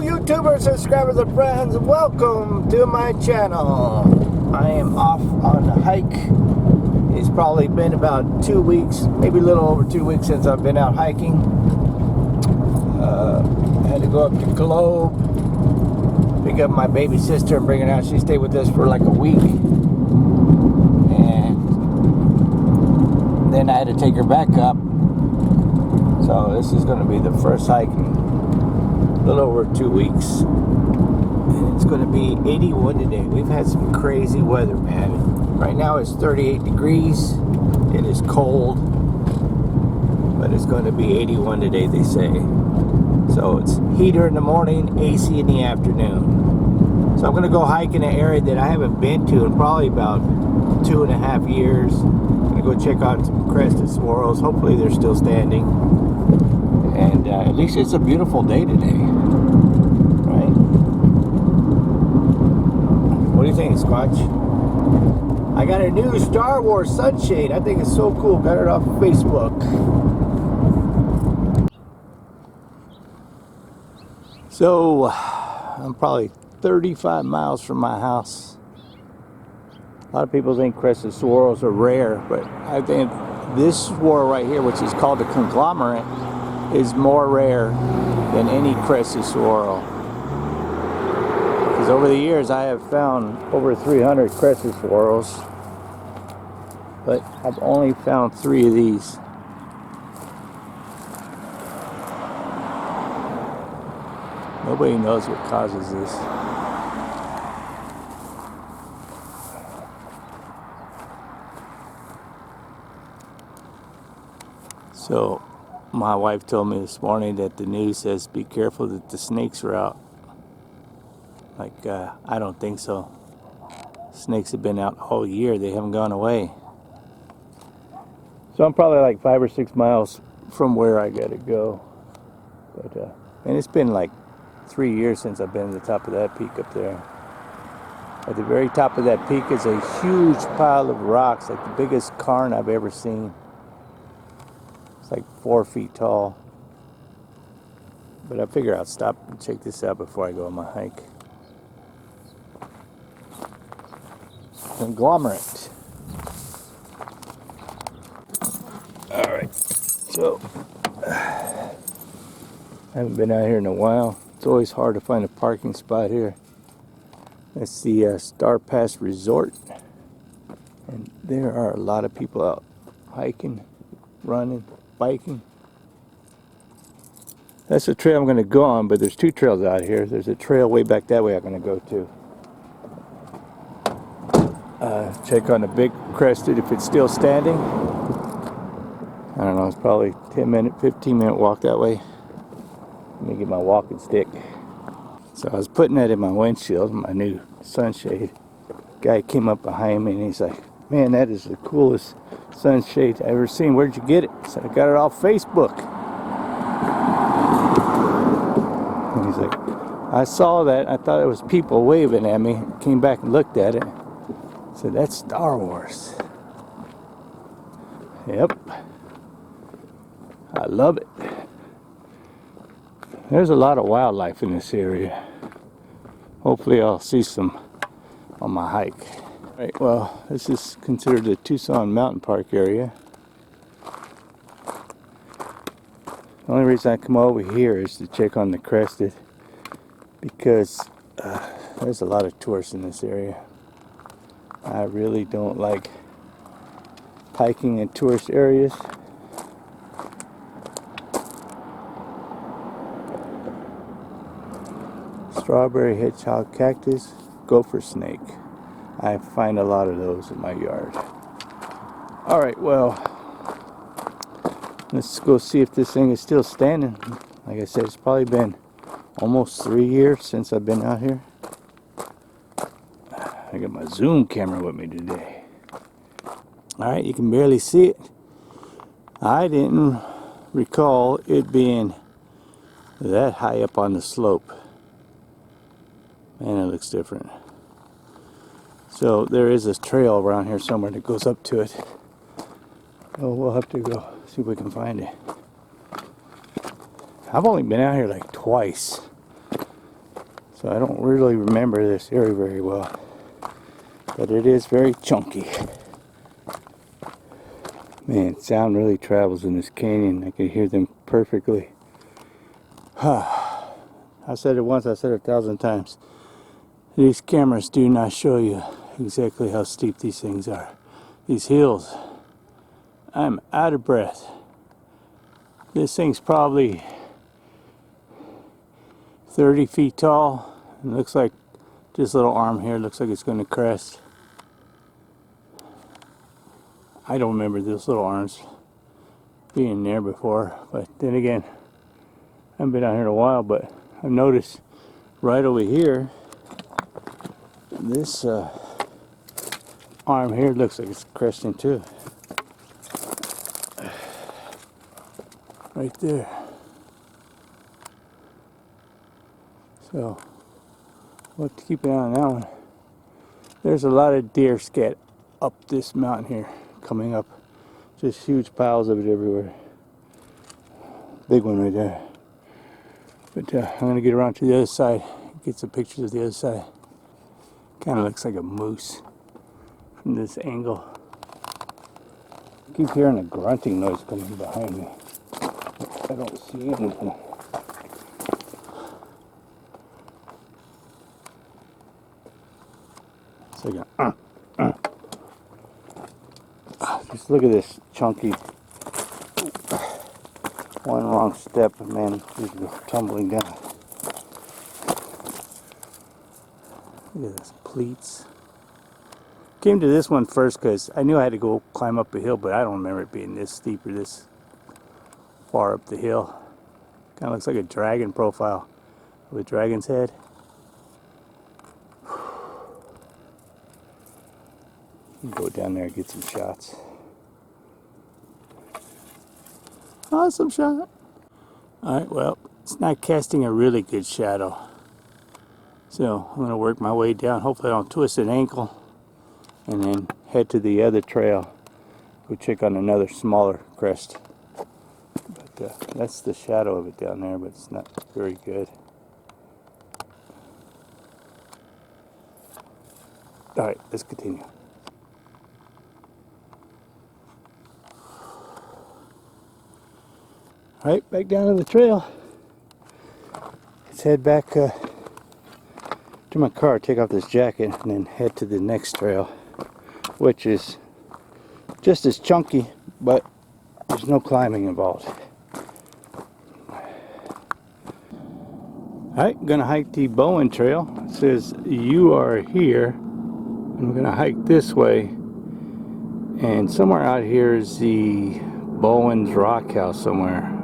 YouTubers, subscribers, and friends, welcome to my channel. I am off on a hike. It's probably been about 2 weeks, maybe a little over 2 weeks since I've been out hiking. I had to go up to Globe, pick up my baby sister and bring her out. She stayed with us for like a week. And then I had to take her back up. So this is going to be the first hike in a little over 2 weeks. And it's going to be 81 today. We've had some crazy weather, man. Right now it's 38 degrees. It is cold. But it's going to be 81 today, they say. So it's heater in the morning, AC in the afternoon. So I'm going to go hike in an area that I haven't been to in probably about 2.5 years. I'm going to go check out some Crestedsaguaros. Hopefully they're still standing. And at least it's a beautiful day today. Right? What do you think, Squatch? I got a new Star Wars sunshade. I think it's so cool. Got it off of Facebook. So, I'm probably 35 miles from my house. A lot of people think Crestedsaguaros are rare, but I think this saguaro right here, which is called the conglomerate, is more rare than any Crestedsaguaro. Because over the years I have found over 300 Crestedsaguaros, but I've only found 3 of these. Nobody knows what causes this. So, my wife told me this morning that the news says be careful that the snakes are out. Like, I don't think so. Snakes have been out all year. They haven't gone away. So I'm probably like 5 or 6 miles from where I gotta go. But, and it's been like 3 years since I've been at the top of that peak up there. At the very top of that peak is a huge pile of rocks, like the biggest cairn I've ever seen. It's like 4 feet tall. But I figure I'll stop and check this out before I go on my hike. Conglomerate. Alright, so I haven't been out here in a while. It's always hard to find a parking spot here. That's the Star Pass Resort. And there are a lot of people out hiking, running, biking. That's the trail I'm going to go on, but there's 2 trails out here. There's a trail way back that way I'm going to go to. Check on the big crested if it's still standing. I don't know, it's probably 15-minute walk that way. Let me get my walking stick. So I was putting that in my windshield, my new sunshade. Guy came up behind me and he's like, "Man, that is the coolest sunshade I've ever seen. Where'd you get it?" I said, "I got it off Facebook." And he's like, "I saw that. I thought it was people waving at me." Came back and looked at it. I said, "That's Star Wars." Yep. I love it. There's a lot of wildlife in this area. Hopefully I'll see some on my hike. Right, well, this is considered the Tucson Mountain Park area. The only reason I come over here is to check on the crested, because there's a lot of tourists in this area. I really don't like hiking in tourist areas. Strawberry hedgehog cactus, gopher snake. I find a lot of those in my yard. Alright, well, let's go see if this thing is still standing. Like I said, it's probably been almost 3 years since I've been out here. I got my zoom camera with me today. Alright, you can barely see it. I didn't recall it being that high up on the slope. Man, it looks different. So there is a trail around here somewhere that goes up to it. Oh, we'll have to go see if we can find it. I've only been out here like twice. So I don't really remember this area very well. But it is very chunky. Man, sound really travels in this canyon. I can hear them perfectly. I said it once, I said it 1,000 times. These cameras do not show you exactly how steep these things are. These hills. I'm out of breath. This thing's probably 30 feet tall. It looks like this little arm here looks like it's going to crest. I don't remember those little arms being there before, but then again, I haven't been out here in a while, but I've noticed right over here, this arm here looks like it's cresting too. Right there. So, we'll have to keep an eye on that one. There's a lot of deer scat up this mountain here, coming up. Just huge piles of it everywhere. Big one right there. But I'm going to get around to the other side, get some pictures of the other side. Kind of looks like a moose from this angle. I keep hearing a grunting noise coming behind me. I don't see anything. It's like a just look at this chunky. One wrong step, man, you'd go tumbling down. Look at this, pleats. Came to this one first because I knew I had to go climb up a hill, but I don't remember it being this steep or this far up the hill. Kind of looks like a dragon profile with a dragon's head. Go down there and get some shots. Awesome shot. Alright, well, it's not casting a really good shadow. So I'm going to work my way down. Hopefully I don't twist an ankle. And then head to the other trail. Go check on another smaller crest. But that's the shadow of it down there, but it's not very good. Alright, let's continue. Alright, back down to the trail. Let's head back to my car, take off this jacket, and then head to the next trail, which is just as chunky, but there's no climbing involved. Alright, gonna hike the Bowen Trail. It says you are here, and we're gonna hike this way, and somewhere out here is the Bowen's Rock House somewhere.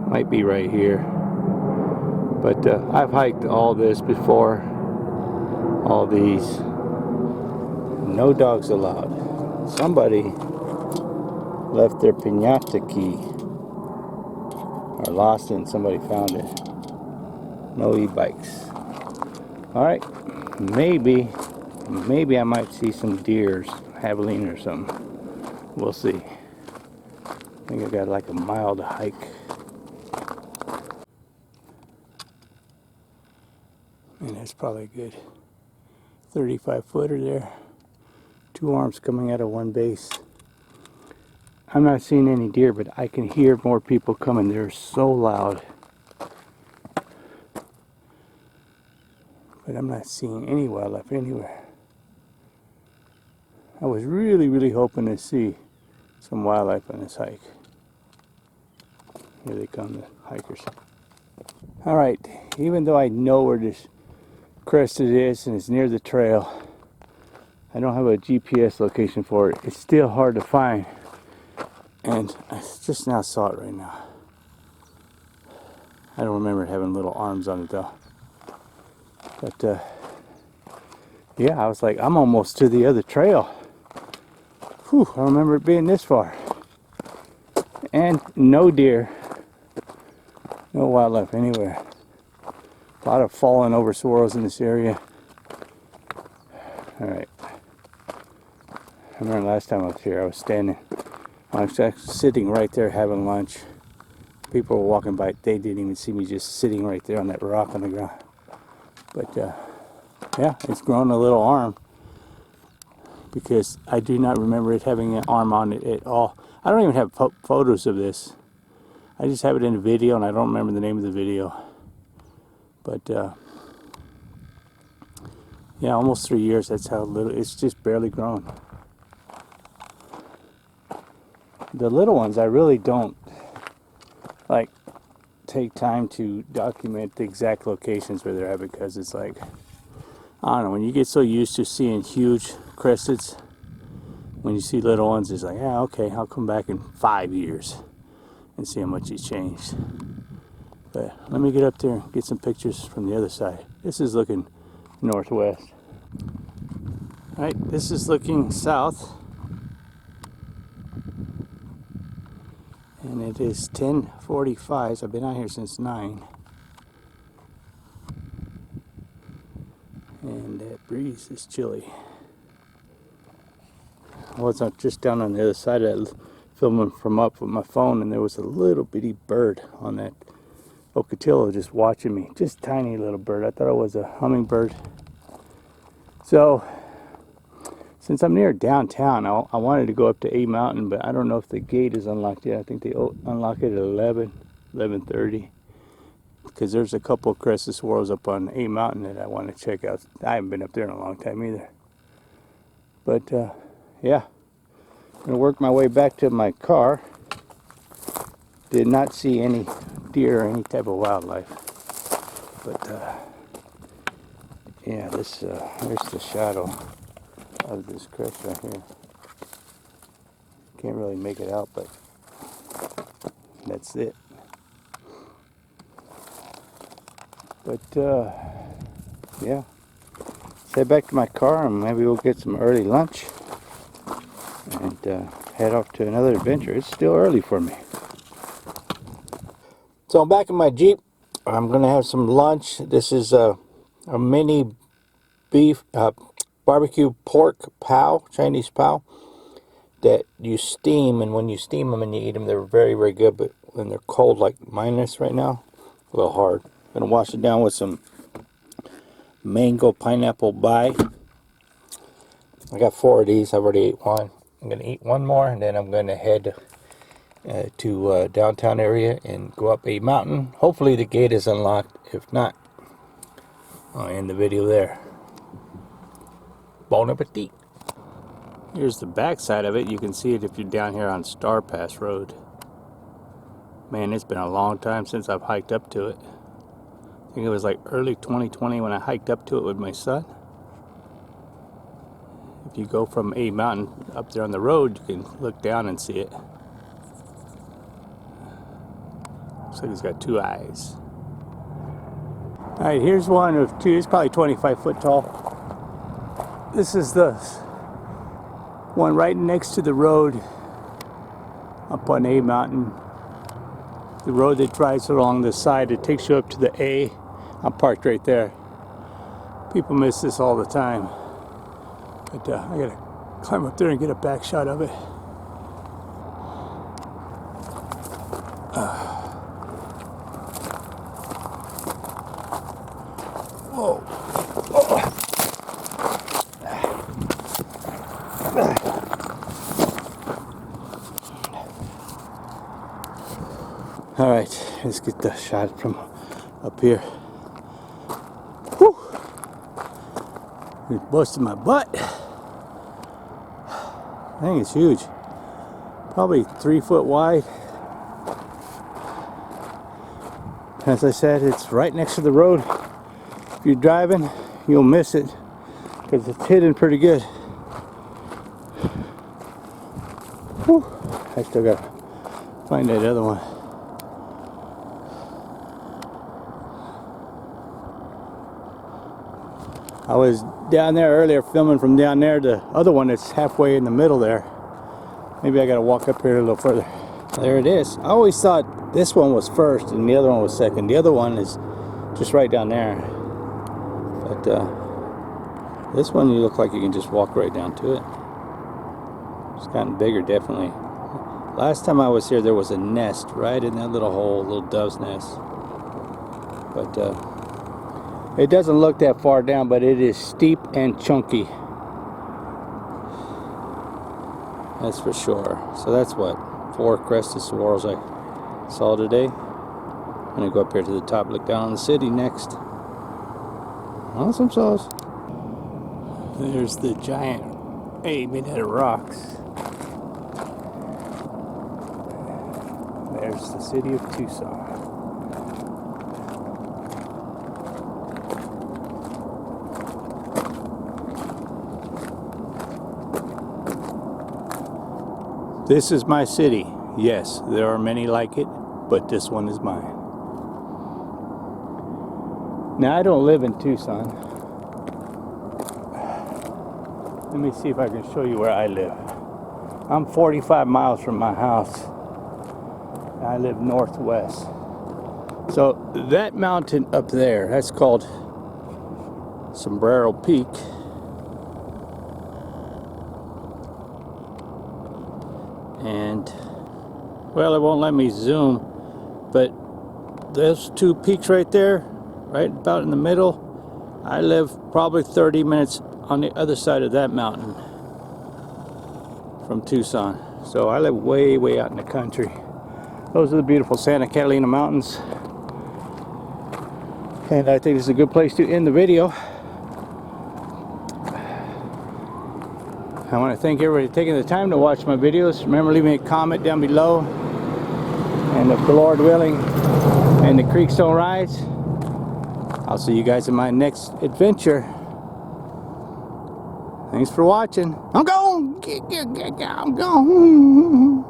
Might be right here, but I've hiked all this before. All these. No dogs allowed. Somebody left their piñata key, or lost it and somebody found it. No e-bikes. Alright, maybe I might see some deers, javelina or something. We'll see. I think I got like a mile to hike. And that's probably a good 35 footer there. Two arms coming out of one base. I'm not seeing any deer, but I can hear more people coming. They're so loud. But I'm not seeing any wildlife anywhere. I was really hoping to see some wildlife on this hike. Here they come, the hikers. Alright, even though I know where this crest it is and it's near the trail, I don't have a GPS location for it. It's still hard to find, and I just now saw it right now. I don't remember having little arms on it though, but yeah, I was like, I'm almost to the other trail. Whew, I remember it being this far, and no deer, no wildlife anywhere. A lot of fallen over squirrels in this area. Alright. I remember last time I was here, I was actually sitting right there having lunch. People were walking by, they didn't even see me just sitting right there on that rock on the ground. But yeah, it's grown a little arm, because I do not remember it having an arm on it at all. I don't even have photos of this. I just have it in a video, and I don't remember the name of the video. But yeah, almost 3 years. That's how little. It's just barely grown. The little ones, I really don't like take time to document the exact locations where they're at, because it's like, I don't know, when you get so used to seeing huge cresteds, when you see little ones, it's like, yeah, okay, I'll come back in 5 years and see how much he's changed. But let me get up there and get some pictures from the other side. This is looking northwest. All right, this is looking south. And it is 10:45, so I've been out here since 9. And that breeze is chilly. I was just down on the other side of that, filming from up with my phone, and there was a little bitty bird on that Ocotillo just watching me. Just tiny little bird. I thought it was a hummingbird. So, since I'm near downtown, I wanted to go up to A Mountain, but I don't know if the gate is unlocked yet. I think they unlock it at 11:30. Because there's a couple of Crestedsaguaros up on A Mountain that I want to check out. I haven't been up there in a long time either. But, yeah. I'm going to work my way back to my car. Did not see any deer or any type of wildlife. But, yeah, there's the shadow of this crest right here. Can't really make it out, but that's it. But yeah, let's head back to my car, and maybe we'll get some early lunch and head off to another adventure. It's still early for me. So I'm back in my Jeep. I'm gonna have some lunch. This is a mini beef barbecue pork pow, Chinese pow, that you steam, and when you steam them and you eat them, they're very, very good. But when they're cold, like mine is right now, a little hard. I'm gonna wash it down with some mango pineapple pie. I got 4 of these. I've already ate one. I'm gonna eat one more, and then I'm gonna head to downtown area and go up a mountain. Hopefully the gate is unlocked. If not, I'll end the video there. Bon appetit. Here's the back side of it. You can see it if you're down here on Star Pass Road. Man, it's been a long time since I've hiked up to it. I think it was like early 2020 when I hiked up to it with my son. If you go from A Mountain up there on the road, you can look down and see it. Looks like he's got 2 eyes. Alright, here's one of 2. It's probably 25 foot tall. This is the one right next to the road up on A Mountain. The road that drives along the side, it takes you up to the A. I'm parked right there. People miss this all the time. But I gotta climb up there and get a back shot of it. Whoa. All right, let's get the shot from up here. Whew. It busted my butt. I think it's huge. Probably 3 foot wide. As I said, it's right next to the road. If you're driving, you'll miss it because it's hidden pretty good. Whew. I still gotta find that other one. I was down there earlier filming from down there. The other one that's halfway in the middle there. Maybe I gotta walk up here a little further. There it is. I always thought this one was first and the other one was second. The other one is just right down there. But this one, you look like you can just walk right down to it. It's gotten bigger, definitely. Last time I was here, there was a nest right in that little hole, little dove's nest. But It doesn't look that far down, but it is steep and chunky. That's for sure. So that's what, 4 Crestedsaguaros I saw today. I'm gonna go up here to the top, look down on the city next. Awesome sauce. There's the giant A made out of rocks. There's the city of Tucson. This is my city. Yes, there are many like it, but this one is mine. Now, I don't live in Tucson. Let me see if I can show you where I live. I'm 45 miles from my house. I live northwest. So that mountain up there, that's called Sombrero Peak. And, well, it won't let me zoom, but those 2 peaks right there, right about in the middle, I live probably 30 minutes on the other side of that mountain from Tucson. So I live way, way out in the country. Those are the beautiful Santa Catalina Mountains. And I think this is a good place to end the video. I want to thank everybody for taking the time to watch my videos. Remember, leave me a comment down below. And if the Lord willing and the creeks don't rise, I'll see you guys in my next adventure. Thanks for watching. I'm gone. I'm gone.